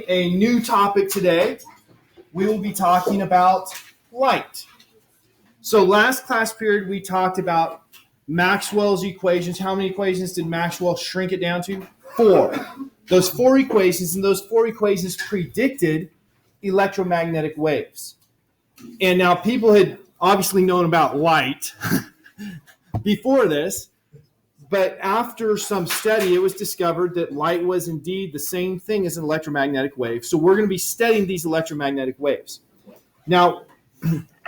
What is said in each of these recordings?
A new topic today. We will be talking about light. So last class period we talked about Maxwell's equations. How many equations did Maxwell shrink it down to? 4. Those 4 equations, and those 4 equations predicted electromagnetic waves. And now people had obviously known about light before this, but after some study, it was discovered that light was indeed the same thing as an electromagnetic wave. So we're going to be studying these electromagnetic waves. Now,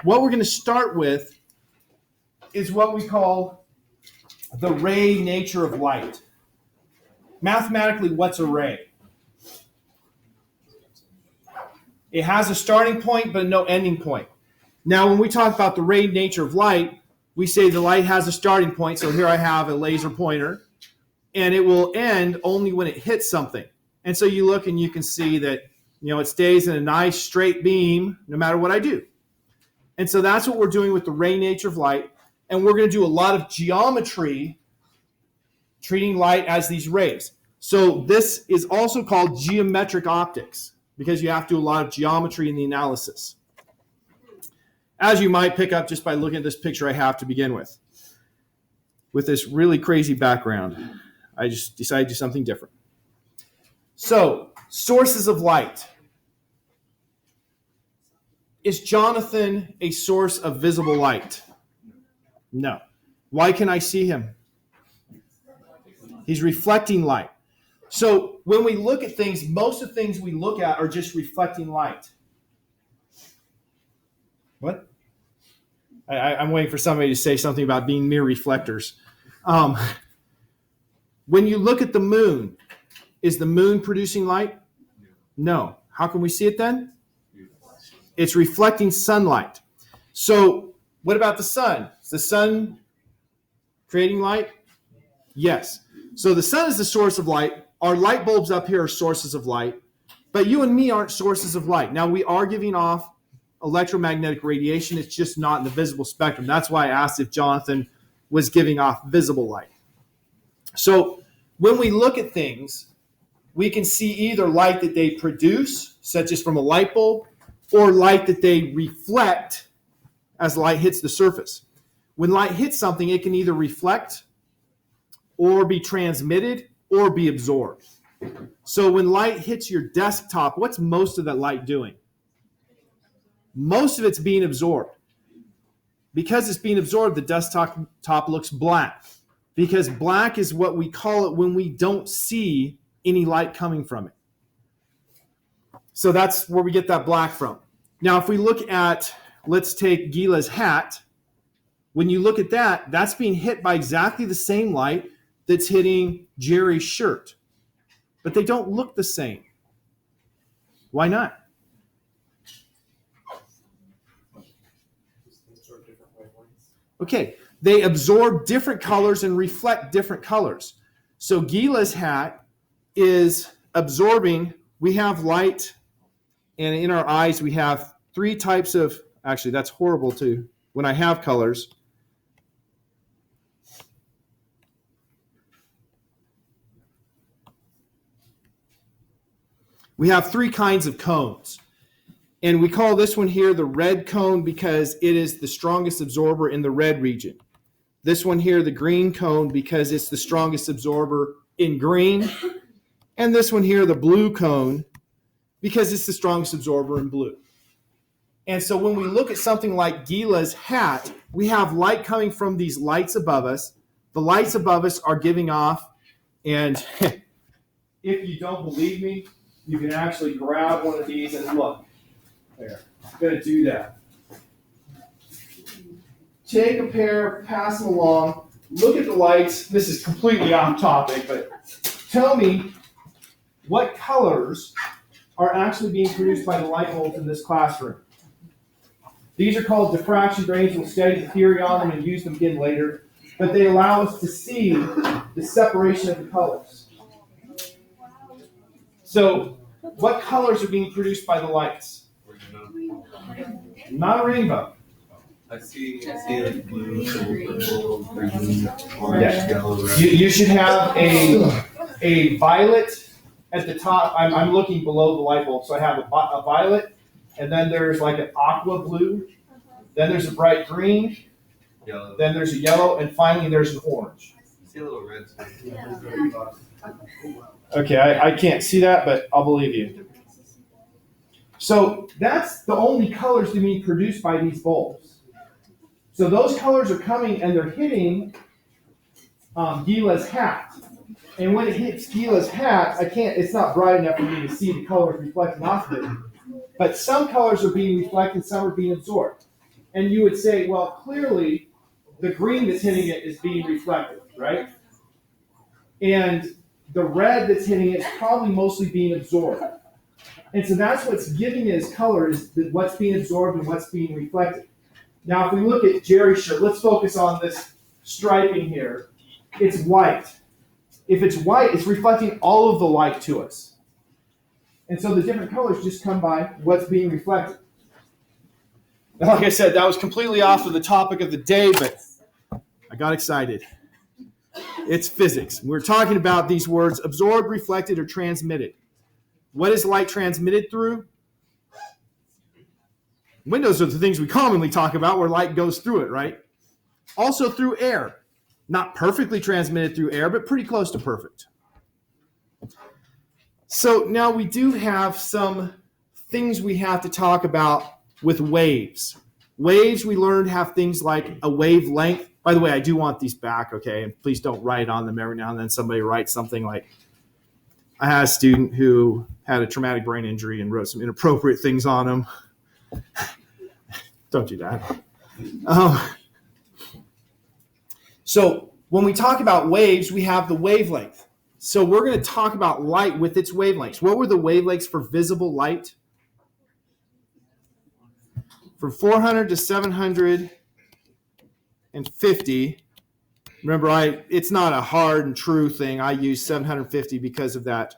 what we're going to start with is what we call the ray nature of light. Mathematically, what's a ray? It has a starting point, but no ending point. Now, when we talk about the ray nature of light, we say the light has a starting point. So here I have a laser pointer, and it will end only when it hits something. And so you look and you can see that, it stays in a nice straight beam no matter what I do. And so that's what we're doing with the ray nature of light. And we're going to do a lot of geometry treating light as these rays. So this is also called geometric optics because you have to do a lot of geometry in the analysis, as you might pick up just by looking at this picture I have to begin with. With this really crazy background, I just decided to do something different. So, sources of light. Is Jonathan a source of visible light? No. Why can I see him? He's reflecting light. So, when we look at things, most of the things we look at are just reflecting light. What? I'm waiting for somebody to say something about being mere reflectors. When you look at the moon, is the moon producing light? No. How can we see it then? It's reflecting sunlight. So what about the sun? Is the sun creating light? Yes. So the sun is the source of light. Our light bulbs up here are sources of light. But you and me aren't sources of light. Now we are giving off electromagnetic radiation. It's just not in the visible spectrum. That's why I asked if Jonathan was giving off visible light. So when we look at things, we can see either light that they produce, such as from a light bulb, or light that they reflect as light hits the surface. When light hits something, it can either reflect or be transmitted or be absorbed. So when light hits your desktop, what's most of that light doing? Most of it's being absorbed. Because it's being absorbed, the desktop looks black. Because black is what we call it when we don't see any light coming from it. So that's where we get that black from. Now, if we look at, let's take Gila's hat. When you look at that, that's being hit by exactly the same light that's hitting Jerry's shirt. But they don't look the same. Why not? Okay, they absorb different colors and reflect different colors. So Gila's hat is absorbing, we have light, and in our eyes we have 3 types of, actually that's horrible too, when I have colors. We have 3 kinds of cones. And we call this one here the red cone because it is the strongest absorber in the red region. This one here, the green cone, because it's the strongest absorber in green. And this one here, the blue cone, because it's the strongest absorber in blue. And so when we look at something like Gila's hat, we have light coming from these lights above us. The lights above us are giving off, and if you don't believe me, you can actually grab one of these and look. There, I'm going to do that. Take a pair, pass them along, look at the lights. This is completely off topic, but tell me what colors are actually being produced by the light bulbs in this classroom. These are called diffraction grains. We'll study the theory on them and use them again later, but they allow us to see the separation of the colors. So, what colors are being produced by the lights? Not a rainbow. I see like blue, purple, green, orange, yellow, red. You should have a violet, at the top, I'm looking below the light bulb. So I have a violet, and then there's like an aqua blue, then there's a bright green, Yellow. then there's a yellow, and finally there's an orange. See a little red. Okay, I can't see that, but I'll believe you. So that's the only colors to be produced by these bulbs. So those colors are coming and they're hitting Gila's hat. And when it hits Gila's hat, it's not bright enough for me to see the colors reflecting off of it. But some colors are being reflected, some are being absorbed. And you would say, well, clearly the green that's hitting it is being reflected, right? And the red that's hitting it is probably mostly being absorbed. And so that's what's giving it its color, is what's being absorbed and what's being reflected. Now, if we look at Jerry's shirt, let's focus on this striping here. It's white. If it's white, it's reflecting all of the light to us. And so the different colors just come by what's being reflected. Now, like I said, that was completely off of the topic of the day, but I got excited. It's physics. We're talking about these words: absorbed, reflected, or transmitted. What is light transmitted through? Windows are the things we commonly talk about where light goes through it, right? Also through air. Not perfectly transmitted through air, but pretty close to perfect. So now we do have some things we have to talk about with waves. Waves, we learned, have things like a wavelength. By the way, I do want these back, okay? And please don't write on them. Every now and then somebody writes something like, I had a student who had a traumatic brain injury and wrote some inappropriate things on them. Don't do that. So when we talk about waves, we have the wavelength. So we're going to talk about light with its wavelengths. What were the wavelengths for visible light? From 400 to 750. Remember, it's not a hard and true thing. I use 750 because of that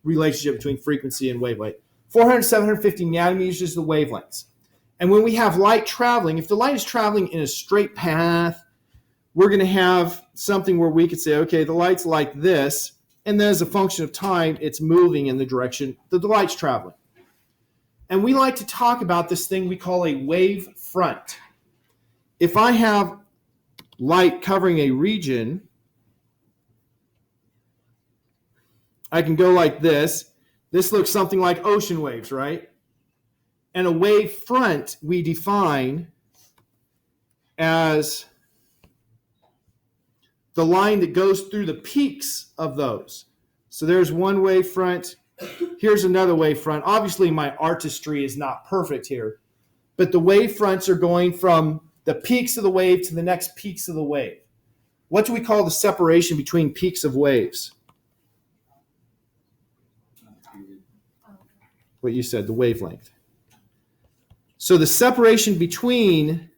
relationship between frequency and wavelength. 400 to 750 nanometers is the wavelengths. And when we have light traveling, if the light is traveling in a straight path, we're going to have something where we could say, okay, the light's like this, and then as a function of time, it's moving in the direction that the light's traveling. And we like to talk about this thing we call a wave front. If I have light covering a region, I can go like this. This looks something like ocean waves, right? And a wave front we define as the line that goes through the peaks of those. So there's one wave front. Here's another wave front. Obviously, my artistry is not perfect here, but the wave fronts are going from the peaks of the wave to the next peaks of the wave. What do we call the separation between peaks of waves? What you said, the wavelength. So the separation between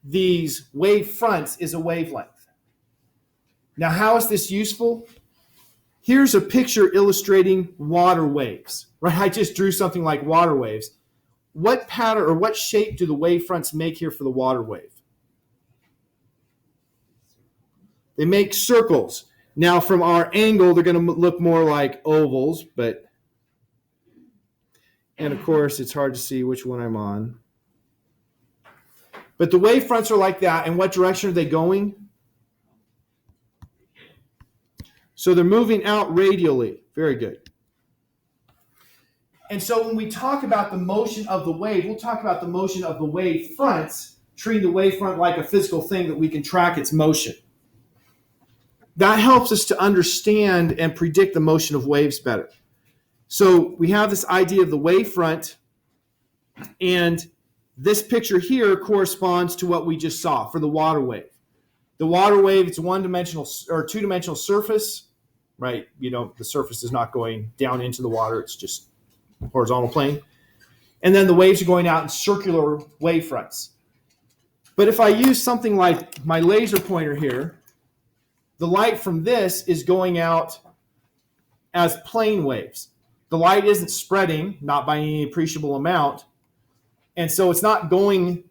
these wave fronts is a wavelength. Now, how is this useful? Here's a picture illustrating water waves, right? I just drew something like water waves. What pattern or what shape do the wave fronts make here for the water wave? They make circles. Now, from our angle, they're going to look more like ovals, and of course, it's hard to see which one I'm on. But the wave fronts are like that. And what direction are they going? So they're moving out radially. Very good. And so when we talk about the motion of the wave, we'll talk about the motion of the wave fronts, treating the wave front like a physical thing that we can track its motion. That helps us to understand and predict the motion of waves better. So we have this idea of the wave front, and this picture here corresponds to what we just saw for the water wave. The water wave, it's one-dimensional or two-dimensional surface, right? The surface is not going down into the water, it's just horizontal plane. And then the waves are going out in circular wave fronts. But if I use something like my laser pointer here, the light from this is going out as plane waves. The light isn't spreading, not by any appreciable amount. And so it's not going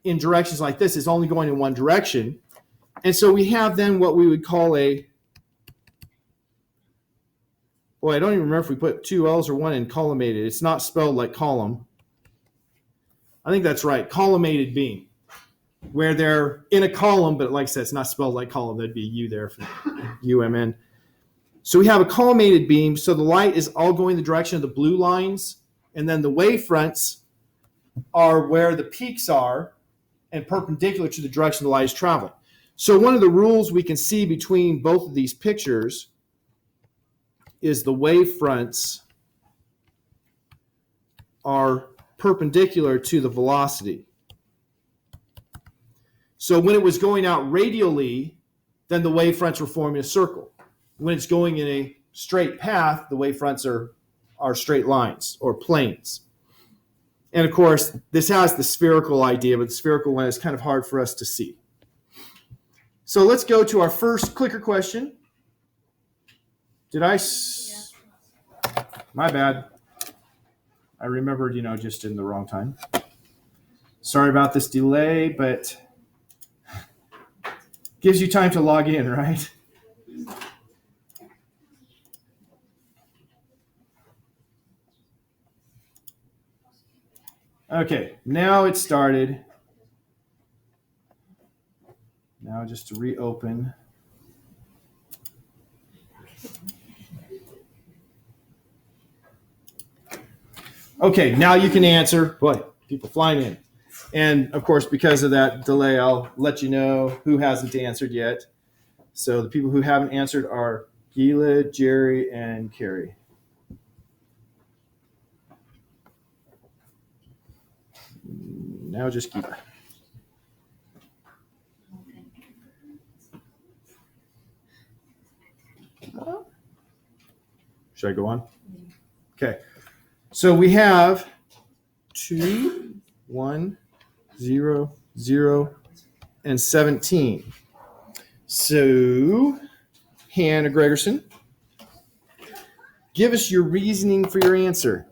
in directions like this. It's only going in one direction. And so we have then what we would call a Boy, I don't even remember if we put 2 L's or 1 in collimated. It's not spelled like column. I think that's right. Collimated beam, where they're in a column, but like I said, it's not spelled like column. That'd be U there for UMN. So we have a collimated beam. So the light is all going the direction of the blue lines, and then the wave fronts are where the peaks are and perpendicular to the direction the light is traveling. So one of the rules we can see between both of these pictures is the wave fronts are perpendicular to the velocity. So when it was going out radially, then the wave fronts were forming a circle. When it's going in a straight path, the wave fronts are straight lines or planes. And of course, this has the spherical idea, but the spherical one is kind of hard for us to see. So let's go to our first clicker question. My bad. I remembered, just in the wrong time. Sorry about this delay, but gives you time to log in, right? Okay, now it started. Now just to reopen. Okay, now you can answer. Boy, people flying in. And of course, because of that delay, I'll let you know who hasn't answered yet. So the people who haven't answered are Gila, Jerry, and Carrie. Now just Gila. Should I go on? Okay. So we have 2, 1, 0, 0, and 17. So, Hannah Gregerson, give us your reasoning for your answer.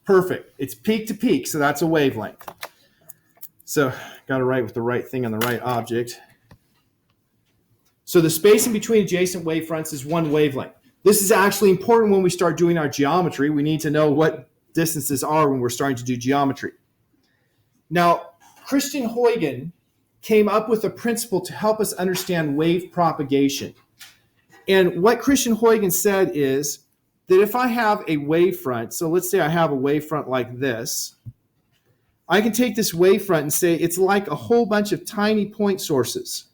Perfect. It's peak to peak, so that's a wavelength. So, got to write with the right thing on the right object. So the spacing between adjacent wavefronts is 1 wavelength. This is actually important when we start doing our geometry. We need to know what distances are when we're starting to do geometry. Now, Christian Huygens came up with a principle to help us understand wave propagation. And what Christian Huygens said is that if I have a wavefront, so let's say I have a wavefront like this, I can take this wavefront and say it's like a whole bunch of tiny point sources.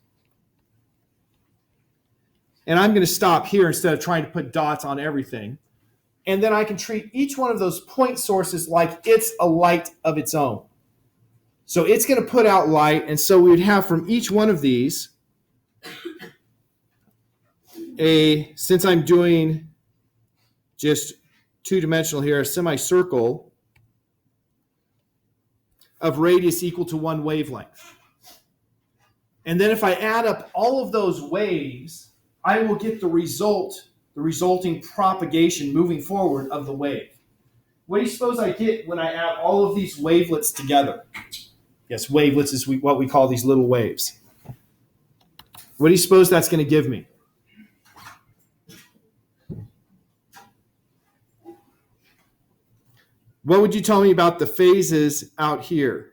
And I'm going to stop here instead of trying to put dots on everything. And then I can treat each one of those point sources like it's a light of its own. So it's going to put out light. And so we would have from each one of these since I'm doing just two-dimensional here, a semicircle of radius equal to 1 wavelength. And then if I add up all of those waves, I will get the resulting propagation moving forward of the wave. What do you suppose I get when I add all of these wavelets together? Yes, wavelets is what we call these little waves. What do you suppose that's going to give me? What would you tell me about the phases out here?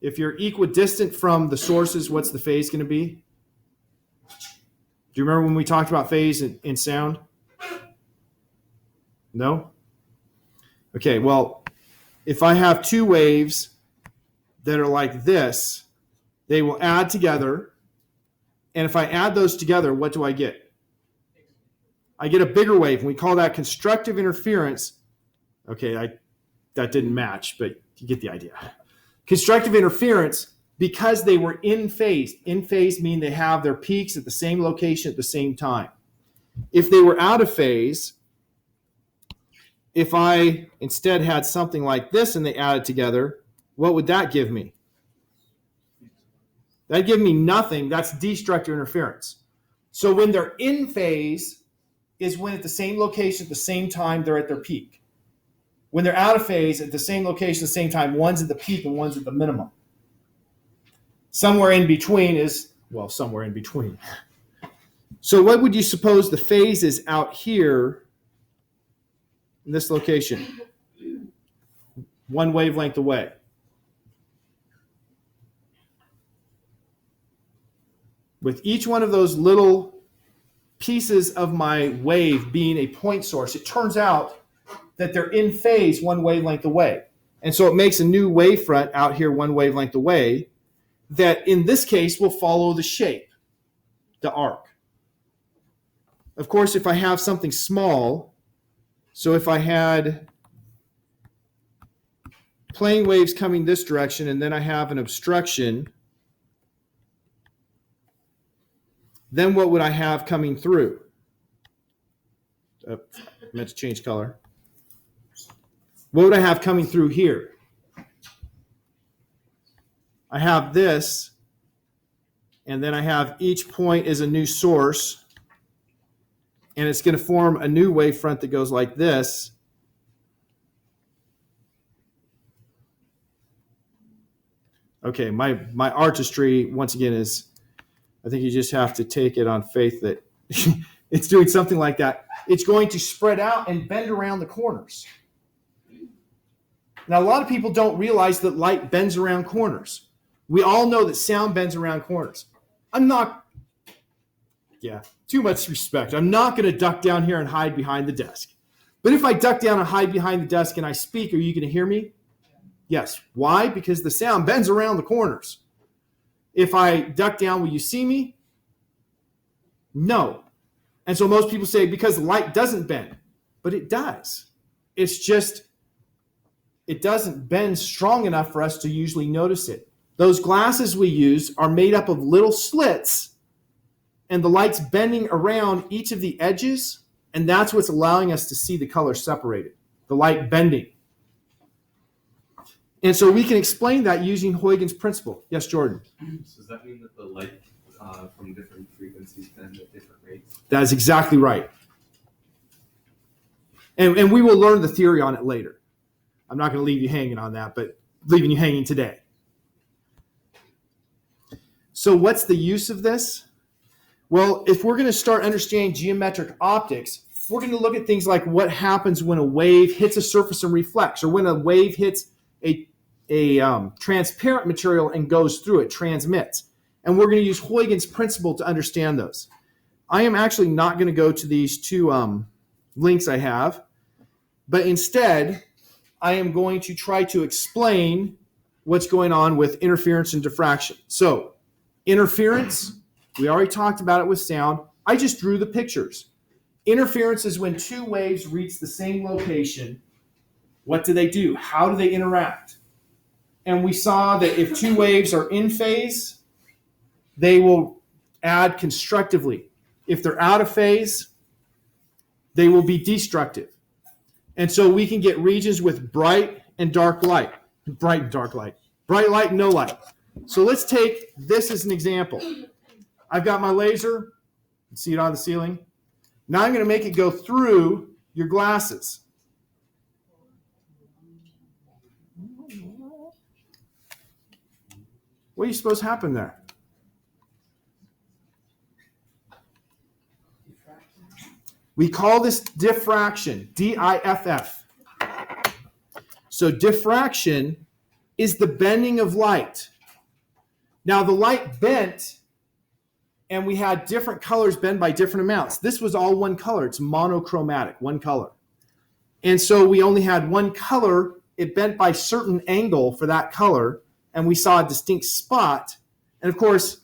If you're equidistant from the sources, what's the phase going to be? Do you remember when we talked about phase in sound? No? Okay, well, if I have 2 waves that are like this, they will add together. And if I add those together, what do I get? I get a bigger wave, and we call that constructive interference. Okay, that didn't match, but you get the idea. Constructive interference, because they were in phase. In phase mean they have their peaks at the same location at the same time. If they were out of phase, if I instead had something like this and they added together, what would that give me? That'd give me nothing. That's destructive interference. So when they're in phase is when at the same location at the same time they're at their peak. When they're out of phase at the same location at the same time, one's at the peak and one's at the minimum. Somewhere in between is, well, somewhere in between. So what would you suppose the phase is out here in this location? One wavelength away. With each one of those little pieces of my wave being a point source, it turns out that they're in phase one wavelength away. And so it makes a new wavefront out here one wavelength away that in this case will follow the shape, the arc. Of course, if I have something small, so if I had plane waves coming this direction and then I have an obstruction, then what would I have coming through? I meant to change color. What would I have coming through here? I have this, and then I have each point is a new source, and it's going to form a new wavefront that goes like this. Okay, my artistry, once again, is, I think you just have to take it on faith that it's doing something like that. It's going to spread out and bend around the corners. Now, a lot of people don't realize that light bends around corners. We all know that sound bends around corners. Too much respect. I'm not going to duck down here and hide behind the desk. But if I duck down and hide behind the desk and I speak, are you going to hear me? Yes. Why? Because the sound bends around the corners. If I duck down, will you see me? No. And so most people say because the light doesn't bend, but it does. It's just, it doesn't bend strong enough for us to usually notice it. Those glasses we use are made up of little slits, and the light's bending around each of the edges, and that's what's allowing us to see the color separated, the light bending. And so we can explain that using Huygens principle. Yes, Jordan? So does that mean that the light from different frequencies bend at different rates? That is exactly right. And we will learn the theory on it later. I'm not going to leave you hanging on that, but leaving you hanging today. So what's the use of this? Well, if we're going to start understanding geometric optics, we're going to look at things like what happens when a wave hits a surface and reflects, or when a wave hits a transparent material and goes through it, transmits. And we're going to use Huygens' principle to understand those. I am actually not going to go to these two links I have, but instead, I am going to try to explain what's going on with interference and diffraction. So, interference, we already talked about it with sound. I just drew the pictures. Interference is when two waves reach the same location. What do? How do they interact? And we saw that if two waves are in phase, they will add constructively. If they're out of phase, they will be destructive. And so we can get regions with bright and dark light. Bright and dark light. Bright light and no light. So let's take this as an example. I've got my laser. You see it on the ceiling. Now I'm going to make it go through your glasses. What do you suppose happened there? We call this diffraction, D-I-F-F. So diffraction is the bending of light. Now the light bent, and we had different colors bend by different amounts. This was all one color. It's monochromatic, one color. And so we only had one color. It bent by certain angle for that color, and we saw a distinct spot. And of course,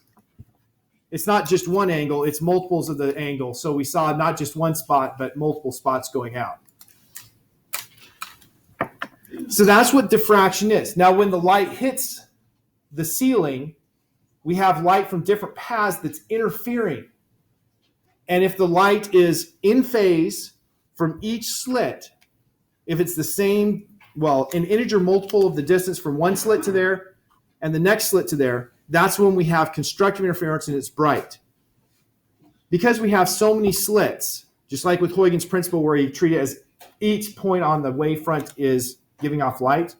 it's not just one angle, it's multiples of the angle. So we saw not just one spot, but multiple spots going out. So that's what diffraction is. Now, when the light hits the ceiling, we have light from different paths that's interfering. And if the light is in phase from each slit, if it's the same, well, an integer multiple of the distance from one slit to there and the next slit to there, that's when we have constructive interference and it's bright. Because we have so many slits, just like with Huygens' principle where you treat it as each point on the wavefront is giving off light.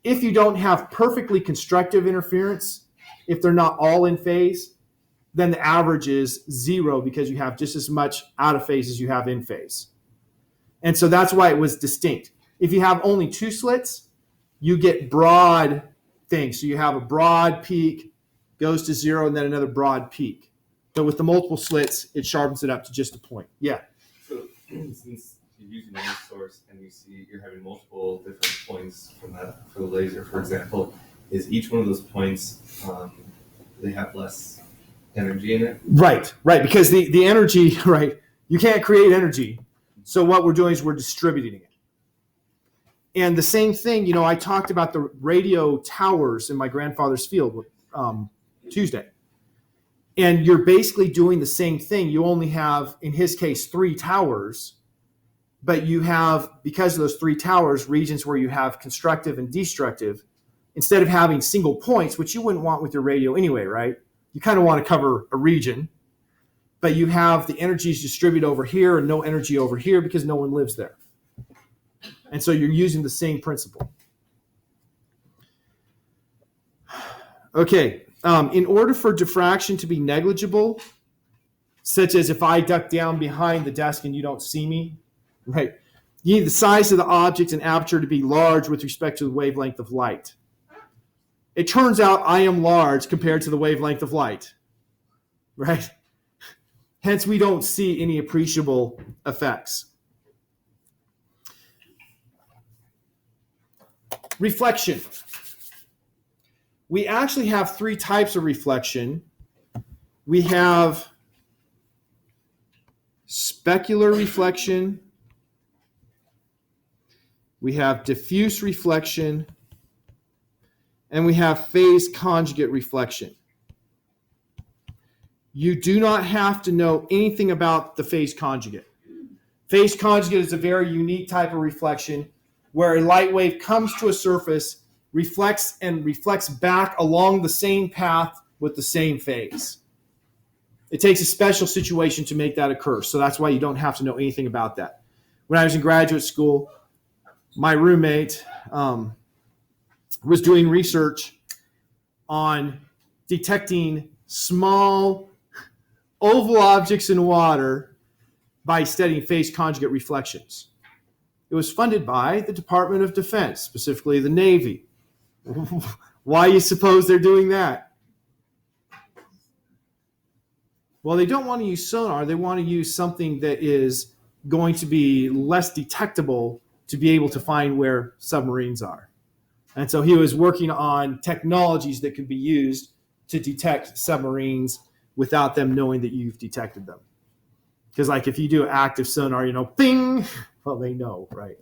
If you don't have perfectly constructive interference, if they're not all in phase, then the average is 0 because you have just as much out of phase as you have in phase. And so that's why it was distinct. If you have only 2 slits, you get broad things. So you have a broad peak, goes to 0, and then another broad peak. But with the multiple slits, it sharpens it up to just a point. Yeah. So since you're using one source and you see you're having multiple different points from that for the laser, for example, is each one of those points they have less energy in it? Right, because the energy, right, you can't create energy. So what we're doing is we're distributing it. And the same thing, I talked about the radio towers in my grandfather's field Tuesday. And you're basically doing the same thing. You only have, in his case, 3 towers, but you have, because of those 3 towers, regions where you have constructive and destructive, instead of having single points, which you wouldn't want with your radio anyway, right? You kind of want to cover a region, but you have the energies distributed over here and no energy over here because no one lives there. And so you're using the same principle. Okay, in order for diffraction to be negligible, such as if I duck down behind the desk and you don't see me, right? You need the size of the object and aperture to be large with respect to the wavelength of light. It turns out I am large compared to the wavelength of light, right? Hence, we don't see any appreciable effects. Reflection. We actually have 3 types of reflection. We have specular reflection, we have diffuse reflection, and we have phase conjugate reflection. You do not have to know anything about the phase conjugate. Phase conjugate is a very unique type of reflection where a light wave comes to a surface, reflects back along the same path with the same phase. It takes a special situation to make that occur, so that's why you don't have to know anything about that. When I was in graduate school, my roommate was doing research on detecting small oval objects in water by studying phase conjugate reflections. It was funded by the Department of Defense, specifically the Navy. Why do you suppose they're doing that? Well, they don't want to use sonar. They want to use something that is going to be less detectable to be able to find where submarines are. And so he was working on technologies that could be used to detect submarines without them knowing that you've detected them. Because like if you do active sonar, ping, well, they know, right?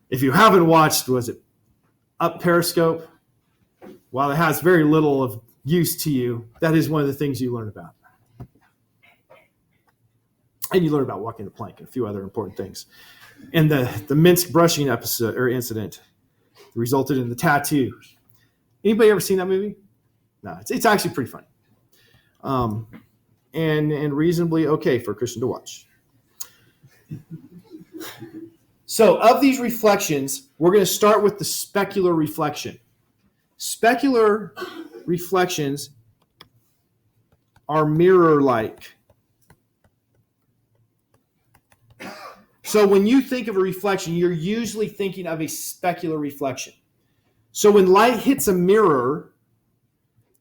If you haven't watched, was it Up Periscope? While it has very little of use to you, that is one of the things you learn about. And you learn about walking the plank and a few other important things. And the Minsk brushing episode or incident resulted in the tattoo. Anybody ever seen that movie? No, it's actually pretty funny. And reasonably okay for a Christian to watch. So of these reflections, we're going to start with the specular reflection. Specular reflections are mirror-like. So when you think of a reflection, you're usually thinking of a specular reflection. So when light hits a mirror,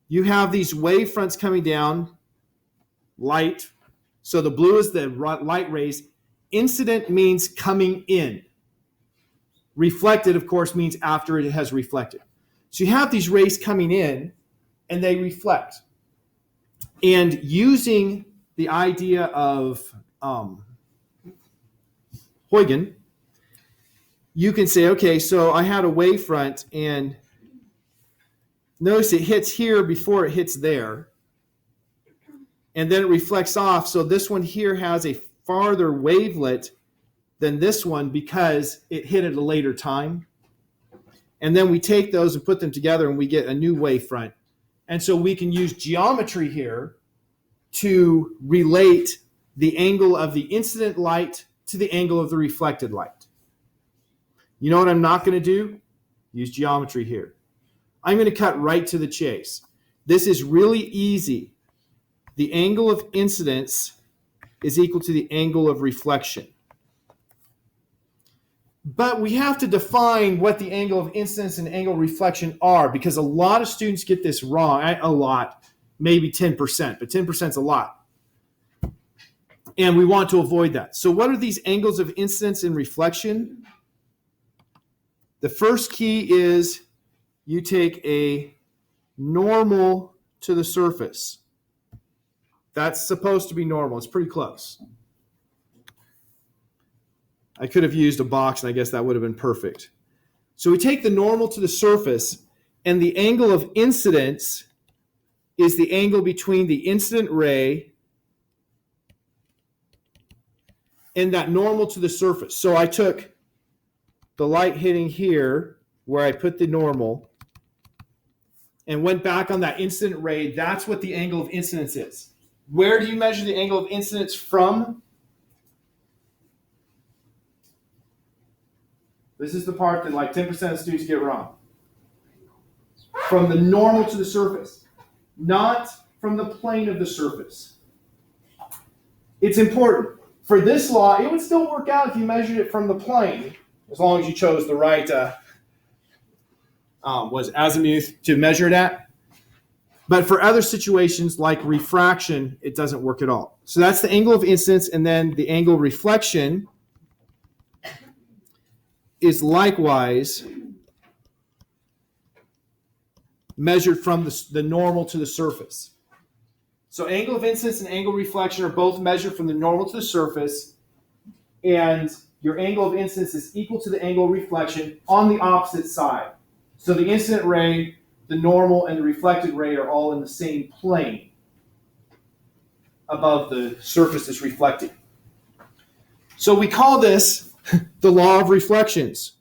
you have these wave fronts coming down, light. So the blue is the light rays. Incident means coming in. Reflected, of course, means after it has reflected. So you have these rays coming in, and they reflect. And using the idea of Huygens, you can say, okay, so I had a wavefront, and notice it hits here before it hits there, and then it reflects off. So this one here has a farther wavelet than this one because it hit at a later time. And then we take those and put them together, and we get a new wavefront. And so we can use geometry here to relate the angle of the incident light to the angle of the reflected light. You know what I'm not going to do? Use geometry here. I'm going to cut right to the chase. This is really easy. The angle of incidence is equal to the angle of reflection. But we have to define what the angle of incidence and angle of reflection are, because a lot of students get this wrong. A lot, maybe 10%, but 10% is a lot. And we want to avoid that. So what are these angles of incidence and reflection? The first key is you take a normal to the surface. That's supposed to be normal. It's pretty close. I could have used a box, and I guess that would have been perfect. So we take the normal to the surface, and the angle of incidence is the angle between the incident ray and that normal to the surface. So I took the light hitting here, where I put the normal, and went back on that incident ray. That's what the angle of incidence is. Where do you measure the angle of incidence from? This is the part that like 10% of students get wrong. From the normal to the surface, not from the plane of the surface. It's important. For this law, it would still work out if you measured it from the plane, as long as you chose the right was azimuth to measure it at. But for other situations like refraction, it doesn't work at all. So that's the angle of incidence, and then the angle of reflection is likewise measured from the normal to the surface. So angle of incidence and angle of reflection are both measured from the normal to the surface, and your angle of incidence is equal to the angle of reflection on the opposite side. So the incident ray, the normal, and the reflected ray are all in the same plane above the surface that's reflecting. So we call this the law of reflections.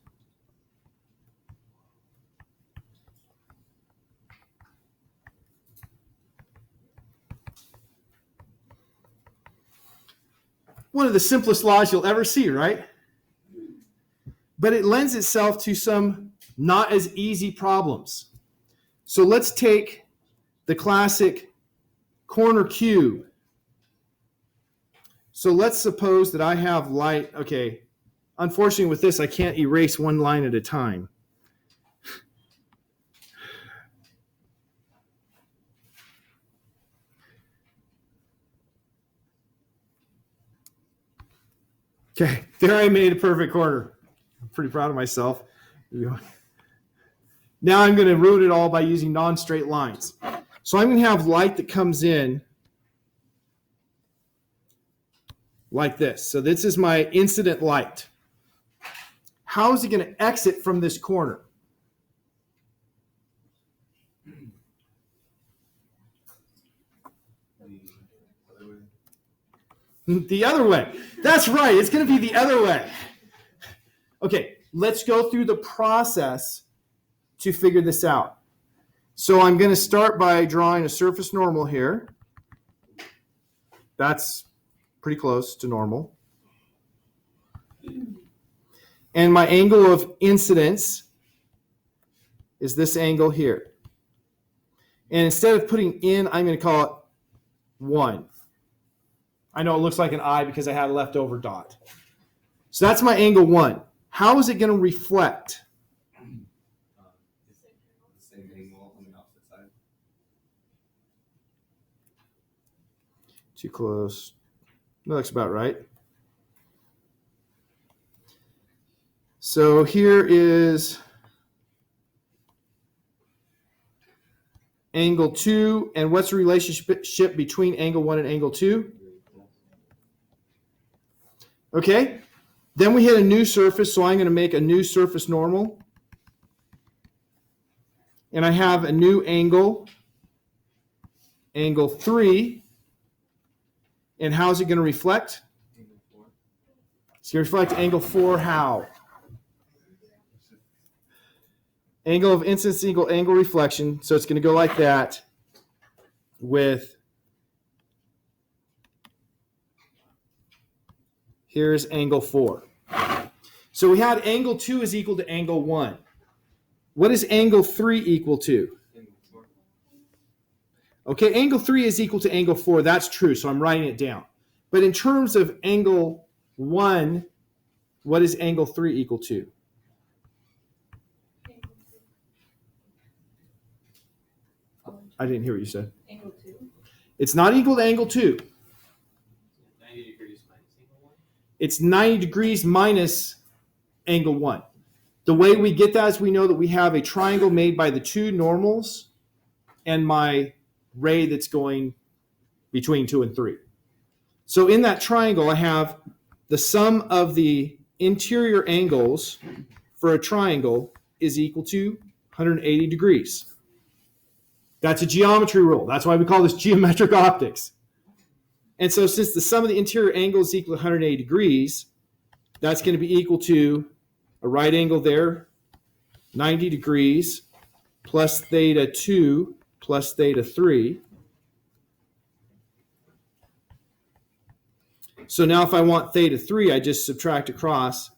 One of the simplest laws you'll ever see, right? But it lends itself to some not as easy problems. So let's take the classic corner cube. So let's suppose that I have light. Okay, unfortunately with this, I can't erase one line at a time. Okay, there I made a perfect corner. I'm pretty proud of myself. Now I'm going to root it all by using non-straight lines. So I'm going to have light that comes in like this. So this is my incident light. How is it going to exit from this corner? The other way. That's right. It's going to be the other way. Okay, let's go through the process to figure this out. So I'm going to start by drawing a surface normal here. That's pretty close to normal. And my angle of incidence is this angle here. And instead of putting in, I'm going to call it 1. I know it looks like an I because I had a leftover dot. So that's my angle 1. How is it going to reflect? The same angle on the opposite side. Too close. That looks about right. So here is angle 2, and what's the relationship between angle 1 and angle 2? Okay, then we hit a new surface, so I'm going to make a new surface normal. And I have a new angle, angle 3. And how's it going to reflect? Angle 4. It's going to reflect angle 4 how? Angle of incidence equal angle reflection. So it's going to go like that with, here's angle 4. So we had angle 2 is equal to angle 1. What is angle 3 equal to? Okay, angle 3 is equal to angle 4. That's true, so I'm writing it down. But in terms of angle 1, what is angle 3 equal to? I didn't hear what you said. Angle 2. It's not equal to angle 2. 90 degrees minus angle 1. It's 90 degrees minus angle 1. The way we get that is we know that we have a triangle made by the two normals and my ray that's going between 2 and 3. So in that triangle, I have the sum of the interior angles for a triangle is equal to 180 degrees. That's a geometry rule. That's why we call this geometric optics. And so since the sum of the interior angles is equal to 180 degrees, that's going to be equal to a right angle there, 90 degrees, plus theta 2 plus theta 3. So now if I want theta 3, I just subtract across.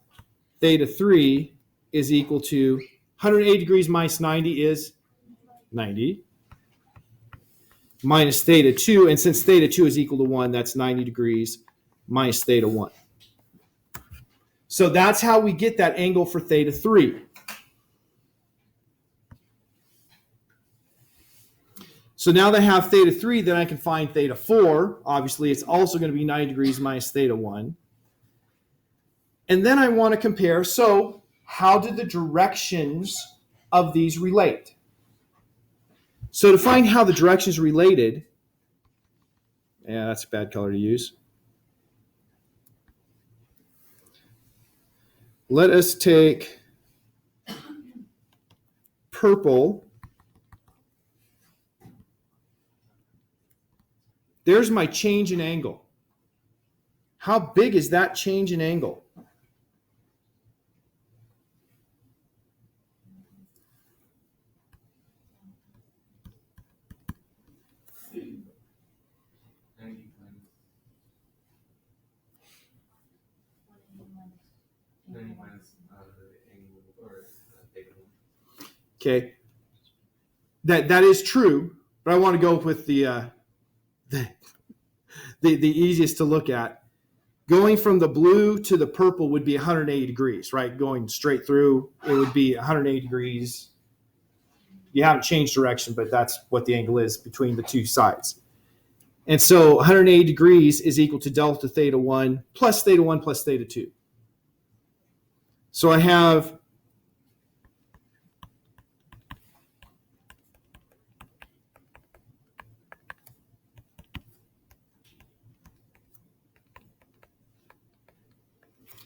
Theta 3 is equal to 180 degrees minus 90 is 90. Minus theta 2, and since theta 2 is equal to 1, that's 90 degrees minus theta 1. So that's how we get that angle for theta 3. So now that I have theta 3, then I can find theta 4. Obviously, it's also going to be 90 degrees minus theta 1. And then I want to compare, so how do the directions of these relate? So to find how the directions related, yeah, that's a bad color to use. Let us take purple. There's my change in angle. How big is that change in angle? Okay, that is true, but I want to go with the easiest to look at. Going from the blue to the purple would be 180 degrees, right? Going straight through, it would be 180 degrees. You haven't changed direction, but that's what the angle is between the two sides. And so 180 degrees is equal to delta theta 1 plus theta 2. So I have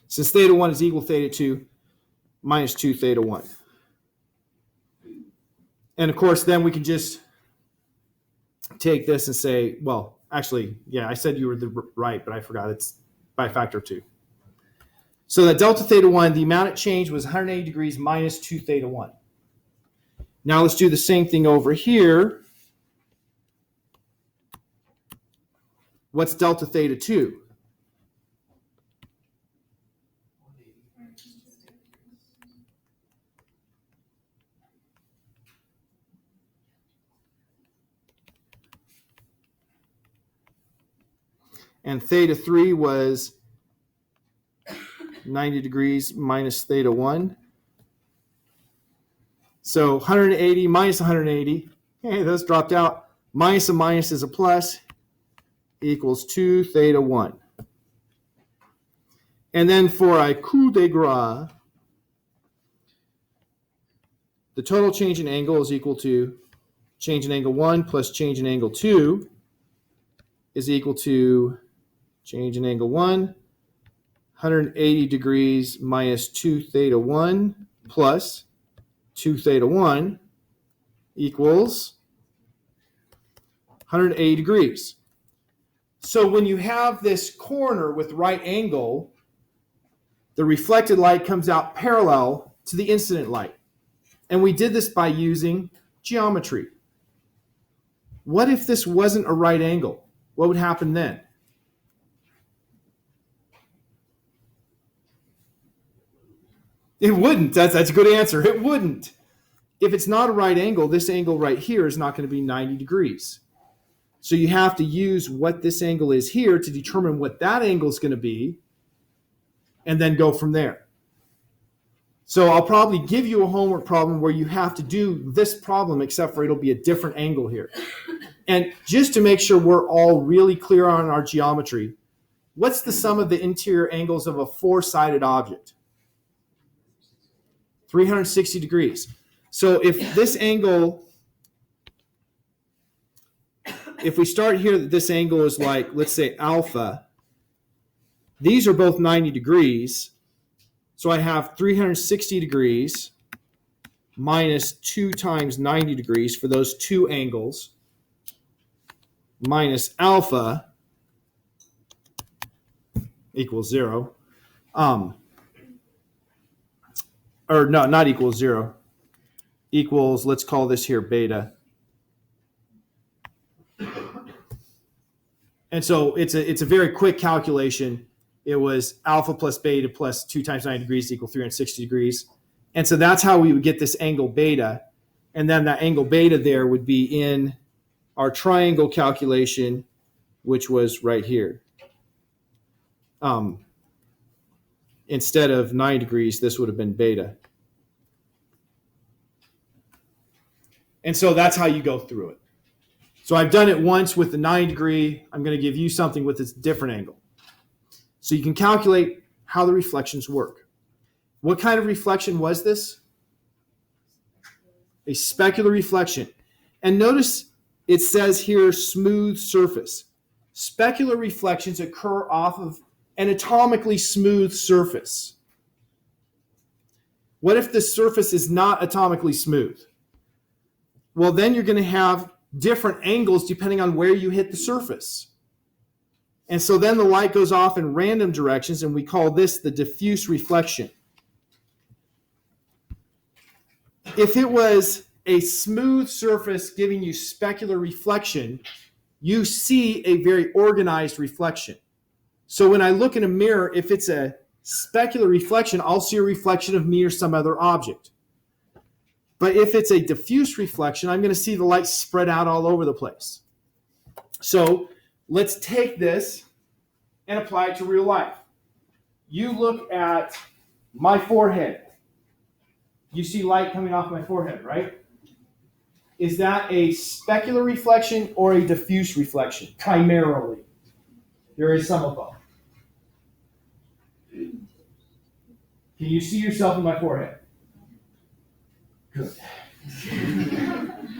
since theta 1 is equal to theta 2 minus 2 theta 1. And of course, then we can just take this and say, well, actually, yeah, I said you were right, but I forgot. It's by a factor of 2. So that delta theta 1, the amount it changed was 180 degrees minus 2 theta 1. Now let's do the same thing over here. What's delta theta 2? And theta 3 was 90 degrees minus theta 1. So 180 minus 180, hey, those dropped out. Minus a minus is a plus, equals 2 theta 1. And then for a coup de grace, the total change in angle is equal to change in angle 1 plus change in angle 2 is equal to change in angle 1, 180 degrees minus 2 theta 1 plus 2 theta 1 equals 180 degrees. So when you have this corner with right angle, the reflected light comes out parallel to the incident light. And we did this by using geometry. What if this wasn't a right angle? What would happen then? It wouldn't. That's a good answer. It wouldn't. If it's not a right angle, this angle right here is not going to be 90 degrees. So you have to use what this angle is here to determine what that angle is going to be, and then go from there. So I'll probably give you a homework problem where you have to do this problem, except for it'll be a different angle here. And just to make sure we're all really clear on our geometry, what's the sum of the interior angles of a four-sided object? 360 degrees. So if this angle, if we start here, this angle is like, let's say alpha, these are both 90 degrees. So I have 360 degrees minus 2 times 90 degrees for those two angles, minus alpha equals 0. Or no, not equals 0. Equals, let's call this here beta. And so it's a very quick calculation. It was alpha plus beta plus 2 times 90 degrees equal 360 degrees. And so that's how we would get this angle beta. And then that angle beta there would be in our triangle calculation, which was right here. Instead of 9 degrees, this would have been beta. And so that's how you go through it. So I've done it once with the 9 degree. I'm going to give you something with this different angle. So you can calculate how the reflections work. What kind of reflection was this? A specular reflection. And notice it says here smooth surface. Specular reflections occur off of an atomically smooth surface. What if the surface is not atomically smooth? Well, then you're going to have different angles depending on where you hit the surface. And so then the light goes off in random directions, and we call this the diffuse reflection. If it was a smooth surface giving you specular reflection, you see a very organized reflection. So when I look in a mirror, if it's a specular reflection, I'll see a reflection of me or some other object. But if it's a diffuse reflection, I'm going to see the light spread out all over the place. So let's take this and apply it to real life. You look at my forehead. You see light coming off my forehead, right? Is that a specular reflection or a diffuse reflection? Primarily. There is some of both. Can you see yourself in my forehead? Good.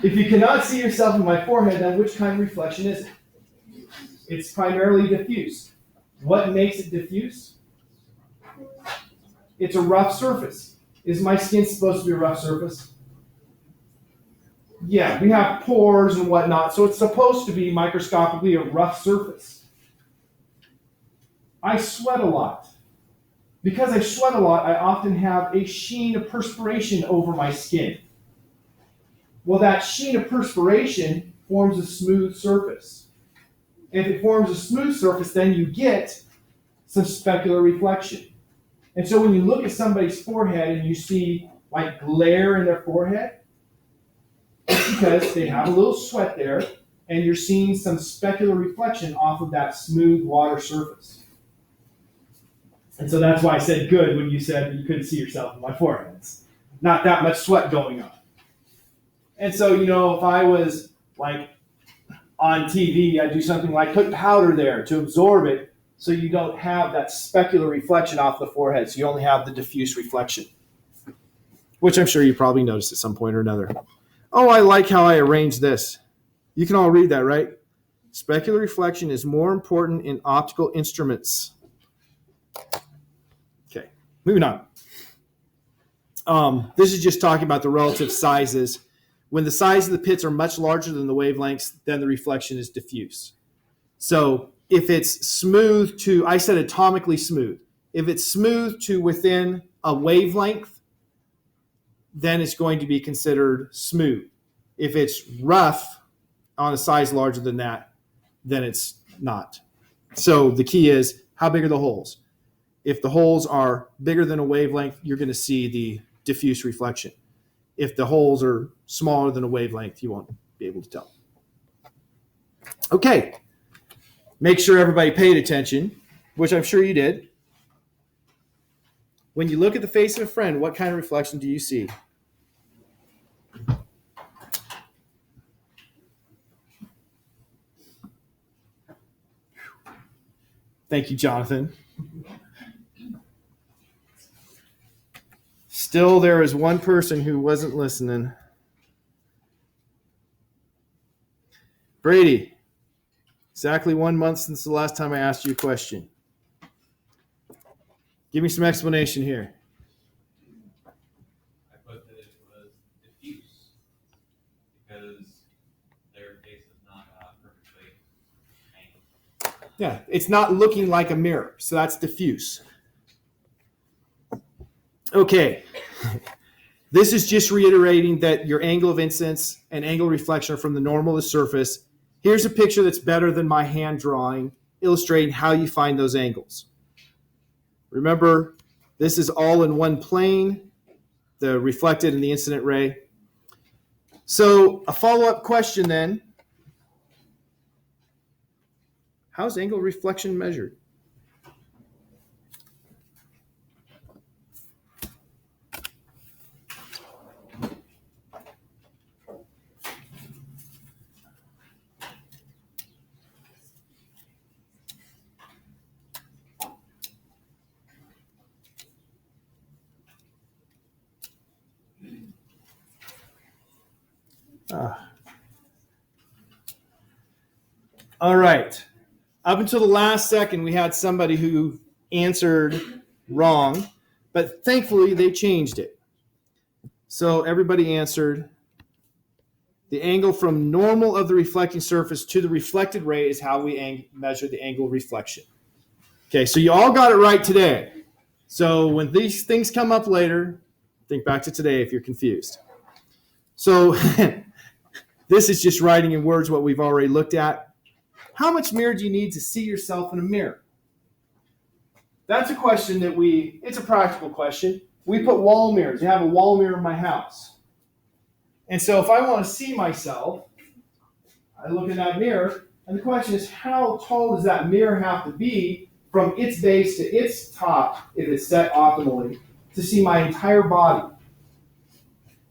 If you cannot see yourself in my forehead, then which kind of reflection is it? It's primarily diffuse. What makes it diffuse? It's a rough surface. Is my skin supposed to be a rough surface? Yeah, we have pores and whatnot, so it's supposed to be microscopically a rough surface. I sweat a lot. Because I sweat a lot, I often have a sheen of perspiration over my skin. Well, that sheen of perspiration forms a smooth surface. If it forms a smooth surface, then you get some specular reflection. And so when you look at somebody's forehead and you see like glare in their forehead, it's because they have a little sweat there, and you're seeing some specular reflection off of that smooth water surface. And so that's why I said good when you said you couldn't see yourself in my forehead. It's not that much sweat going on. And so, if I was like on TV, I'd do something like put powder there to absorb it so you don't have that specular reflection off the forehead. So you only have the diffuse reflection, which I'm sure you probably noticed at some point or another. Oh, I like how I arranged this. You can all read that, right? Specular reflection is more important in optical instruments. Okay, moving on. This is just talking about the relative sizes. When the size of the pits are much larger than the wavelengths, then the reflection is diffuse. So if it's smooth to, I said atomically smooth. If it's smooth to within a wavelength, then it's going to be considered smooth. If it's rough on a size larger than that, then it's not. So the key is, how big are the holes? If the holes are bigger than a wavelength, you're going to see the diffuse reflection. If the holes are smaller than a wavelength, you won't be able to tell. Okay. Make sure everybody paid attention, which I'm sure you did. When you look at the face of a friend, what kind of reflection do you see? Thank you, Jonathan. Still, there is one person who wasn't listening. Brady, exactly 1 month since the last time I asked you a question. Give me some explanation here. I put that it was diffuse because their face is not perfectly angled. Yeah, it's not looking like a mirror, so that's diffuse. Okay. This is just reiterating that your angle of incidence and angle of reflection are from the normal to the surface. Here's a picture that's better than my hand drawing, illustrating how you find those angles. Remember, this is all in one plane, the reflected and the incident ray. So a follow-up question then, how's angle of reflection measured? All right. Up until the last second, we had somebody who answered wrong, but thankfully they changed it. So everybody answered the angle from normal of the reflecting surface to the reflected ray is how we measure the angle of reflection. Okay, so you all got it right today. So when these things come up later, think back to today if you're confused. So this is just writing in words what we've already looked at. How much mirror do you need to see yourself in a mirror? That's a question that it's a practical question. We put wall mirrors. You have a wall mirror in my house. And so if I want to see myself, I look in that mirror, and the question is, how tall does that mirror have to be from its base to its top, if it's set optimally, to see my entire body?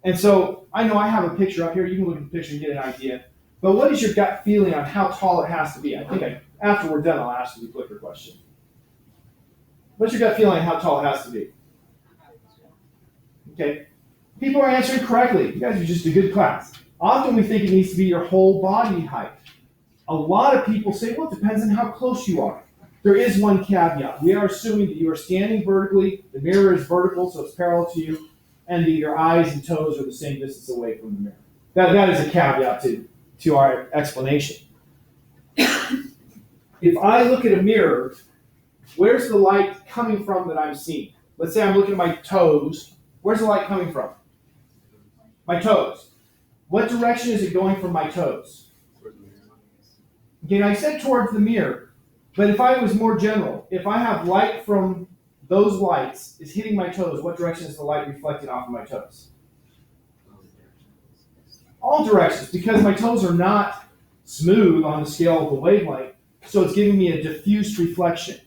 And so I know I have a picture up here. You can look at the picture and get an idea. But what is your gut feeling on how tall it has to be? I think after we're done, I'll ask you the clicker question. What's your gut feeling on how tall it has to be? Okay. People are answering correctly. You guys are just a good class. Often we think it needs to be your whole body height. A lot of people say, well, it depends on how close you are. There is one caveat. We are assuming that you are standing vertically, the mirror is vertical, so it's parallel to you, and that your eyes and toes are the same distance away from the mirror. That is a caveat to our explanation. If I look at a mirror, where's the light coming from that I'm seeing? Let's say I'm looking at my toes. Where's the light coming from? My toes. What direction is it going from my toes? Again, I said towards the mirror, but if I was more general, if I have light from those lights is hitting my toes, what direction is the light reflecting off of my toes? All directions, because my toes are not smooth on the scale of the wavelength, so it's giving me a diffuse reflection.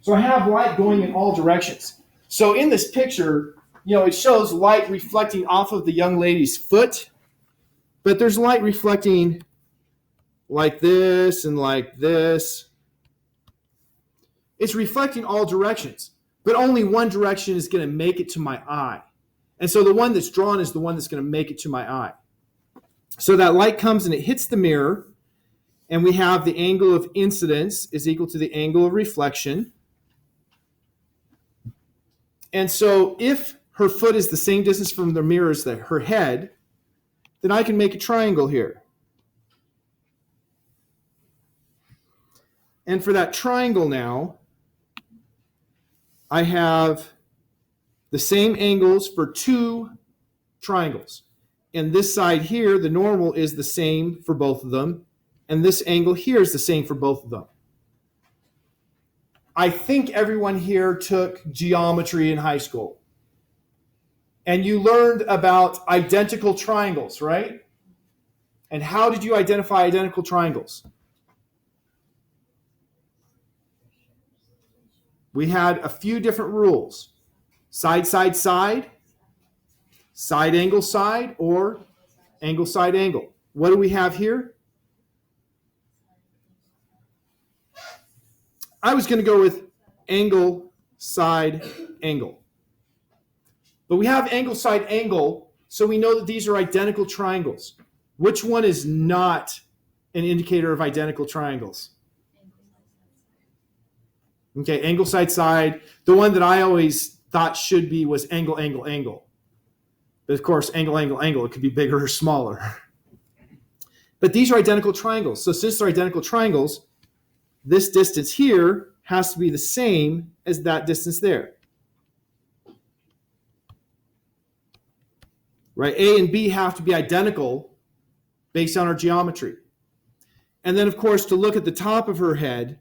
So I have light going in all directions. So in this picture, it shows light reflecting off of the young lady's foot, but there's light reflecting like this and like this. It's reflecting all directions, but only one direction is going to make it to my eye. And so the one that's drawn is the one that's going to make it to my eye. So that light comes and it hits the mirror, and we have the angle of incidence is equal to the angle of reflection. And so if her foot is the same distance from the mirror as her head, then I can make a triangle here. And for that triangle now, I have the same angles for two triangles. And this side here, the normal is the same for both of them. And this angle here is the same for both of them. I think everyone here took geometry in high school. And you learned about identical triangles, right? And how did you identify identical triangles? We had a few different rules. Side, side, side, side, angle, or angle, side, angle. What do we have here? I was going to go with angle, side, angle. But we have angle, side, angle, so we know that these are identical triangles. Which one is not an indicator of identical triangles? Okay, angle, side, side. The one that I always thought should be was angle, angle, angle. But of course, angle, angle, angle, it could be bigger or smaller. But these are identical triangles. So since they're identical triangles, this distance here has to be the same as that distance there. Right? A and B have to be identical based on our geometry. And then, of course, to look at the top of her head,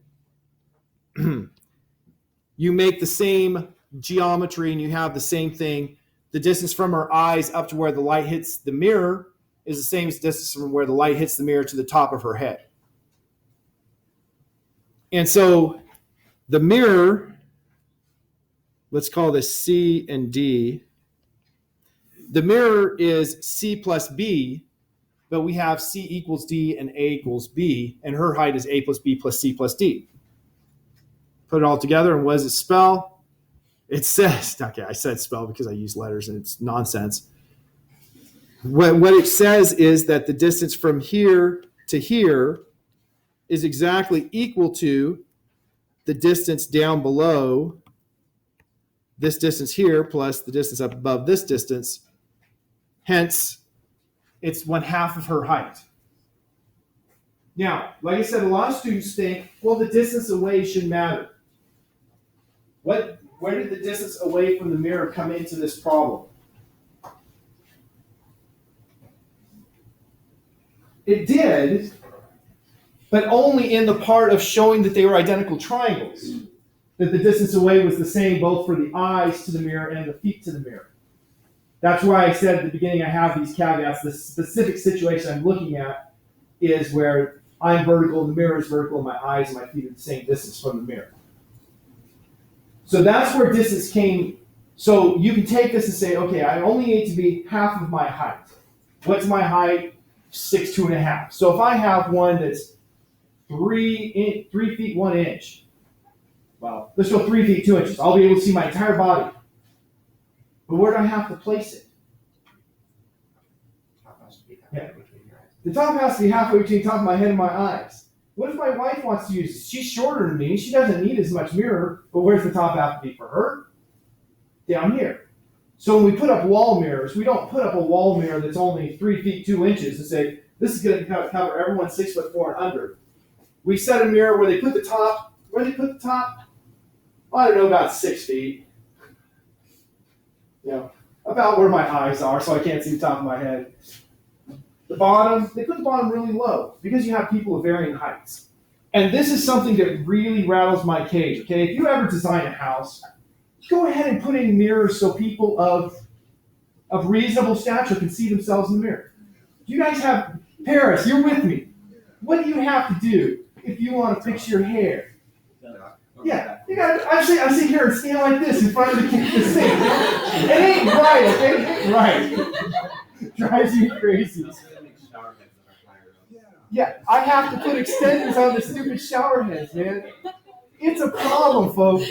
you make the same geometry and you have the same thing. The distance from her eyes up to where the light hits the mirror is the same distance from where the light hits the mirror to the top of her head. And so the mirror, let's call this C and D. The mirror is C plus B, but we have C equals D and A equals B, and her height is A plus B plus C plus D. Put it all together, and what does it spell? It says, okay, I said spell because I use letters and it's nonsense. What it says is that the distance from here to here is exactly equal to the distance down below this distance here plus the distance up above this distance. Hence, it's 1/2 of her height. Now, like I said, a lot of students think, well, the distance away shouldn't matter. Where did the distance away from the mirror come into this problem? It did, but only in the part of showing that they were identical triangles, that the distance away was the same both for the eyes to the mirror and the feet to the mirror. That's why I said at the beginning I have these caveats. The specific situation I'm looking at is where I'm vertical, the mirror is vertical, and my eyes and my feet are the same distance from the mirror. So that's where distance came. So you can take this and say, okay, I only need to be half of my height. What's my height? 6'2 1/2. So if I have one that's 3 feet 1 inch, well, let's go 3 feet 2 inches. I'll be able to see my entire body. But where do I have to place it? The top has to be halfway between the top of my head and my eyes. What if my wife wants to use it? She's shorter than me. She doesn't need as much mirror, but where's the top have to be for her? Down here. So when we put up wall mirrors, we don't put up a wall mirror that's only 3 feet 2 inches and say, this is going to cover everyone 6'4" and under. We set a mirror where they put the top, I don't know, about 6 feet. You know, about where my eyes are, so I can't see the top of my head. The bottom, they put the bottom really low because you have people of varying heights. And this is something that really rattles my cage, okay? If you ever design a house, go ahead and put in mirrors so people of reasonable stature can see themselves in the mirror. You guys have, Paris, you're with me. What do you have to do if you want to fix your hair? Yeah, you got. I sit here and stand like this in front of the sink. It ain't right, okay? It ain't right. Drives you crazy. Yeah, I have to put extenders on the stupid shower heads, man. It's a problem, folks.